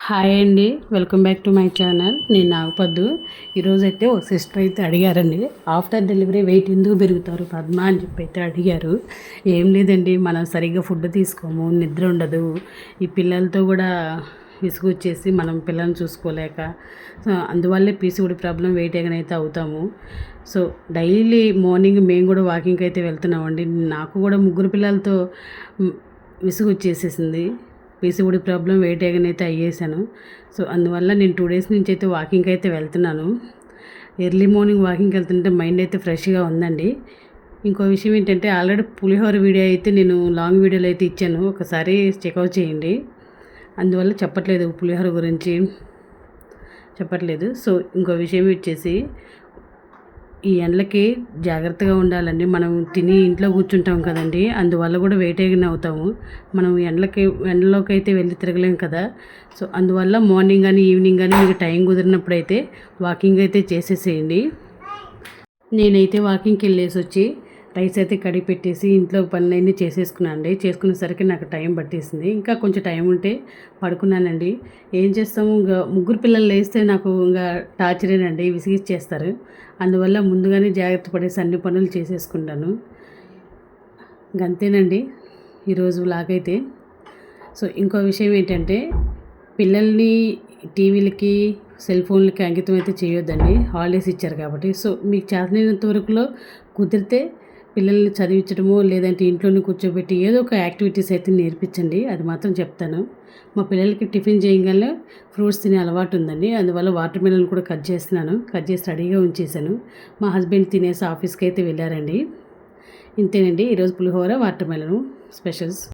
Hi అండి, welcome back to my channel. నేను నాగపద్దు. ఈరోజైతే ఓ సిస్టర్ అయితే అడిగారండి, ఆఫ్టర్ డెలివరీ వెయిట్ ఎందుకు పెరుగుతారు పద్మ అని చెప్పి అయితే అడిగారు. ఏం లేదండి, మనం సరిగ్గా ఫుడ్ తీసుకోము, నిద్ర ఉండదు, ఈ పిల్లలతో కూడా విసుగు వచ్చేసి మనం పిల్లల్ని చూసుకోలేక, సో అందువల్లే పీసీఓడి ప్రాబ్లం, వెయిట్ ఎగన్ అయితే అవుతాము. సో డైలీ మార్నింగ్ మేము కూడా వాకింగ్కి అయితే వెళ్తున్నామండి. నాకు కూడా ముగ్గురు పిల్లలతో విసుగు వచ్చేసేసింది. పీసీఓడి ప్రాబ్లం, వెయిట్ గెయిన్ అయితే అయ్యేసాను. సో అందువల్ల నేను 2 డేస్ నుంచి అయితే వాకింగ్కి అయితే వెళ్తున్నాను. ఎర్లీ మార్నింగ్ వాకింగ్కి వెళ్తుంటే మైండ్ అయితే ఫ్రెష్గా ఉందండి. ఇంకో విషయం ఏంటంటే, ఆల్రెడీ పులిహోర వీడియో అయితే నేను లాంగ్ వీడియోలో అయితే ఇచ్చాను, ఒకసారి చెక్అవుట్ చేయండి. అందువల్ల చెప్పట్లేదు, పులిహోర గురించి చెప్పట్లేదు. సో ఇంకో విషయం వచ్చేసి, ఈ ఎండలకి జాగ్రత్తగా ఉండాలండి. మనం తిని ఇంట్లో కూర్చుంటాం కదండి, అందువల్ల కూడా వెయిట్ గెయిన్ అవుతాము. మనం ఎండలోకి అయితే వెళ్ళి తిరగలేము కదా. సో అందువల్ల మార్నింగ్ కానీ ఈవినింగ్ కానీ మీకు టైం కుదిరినప్పుడు అయితే వాకింగ్ అయితే చేసేసేయండి. నేనైతే వాకింగ్కి వెళ్ళేసి వచ్చి రైస్ అయితే కడిగి పెట్టేసి ఇంట్లో పనులన్నీ చేసేసుకున్నాను అండి. చేసుకునేసరికి నాకు టైం పట్టేసింది. ఇంకా కొంచెం టైం ఉంటే పడుకున్నానండి. ఏం చేస్తాము, ఇంకా ముగ్గురు పిల్లలు లేస్తే నాకు ఇంకా టార్చరేనండి, విసిగిచ్చేస్తారు. అందువల్ల ముందుగానే జాగ్రత్త పడేసి అన్ని పనులు చేసేసుకుంటాను. అంతేనండి ఈరోజు వ్లాగైతే. సో ఇంకో విషయం ఏంటంటే, పిల్లల్ని టీవీలకి, సెల్ ఫోన్లకి అంకితం అయితే చేయొద్దండి, హాలిడేస్ ఇచ్చారు కాబట్టి. సో మీకు చేతనైనంత వరకులో కుదిరితే పిల్లల్ని చదివించడమో, లేదంటే ఇంట్లోనే కూర్చోబెట్టి ఏదో ఒక యాక్టివిటీస్ అయితే నేర్పించండి, అది మాత్రం చెప్తాను. మా పిల్లలకి టిఫిన్ చేయగానే ఫ్రూట్స్ తినే అలవాటు ఉందండి, అందువల్ల వాటర్ మెలన్ కూడా కట్ చేస్తున్నాను, కట్ చేసి రెడీగా ఉంచేసాను. మా హస్బెండ్ తినేసి ఆఫీస్కి అయితే వెళ్ళారండి. ఇంతేనండి ఈరోజు పులిహోర, వాటర్ మెలన్ స్పెషల్స్.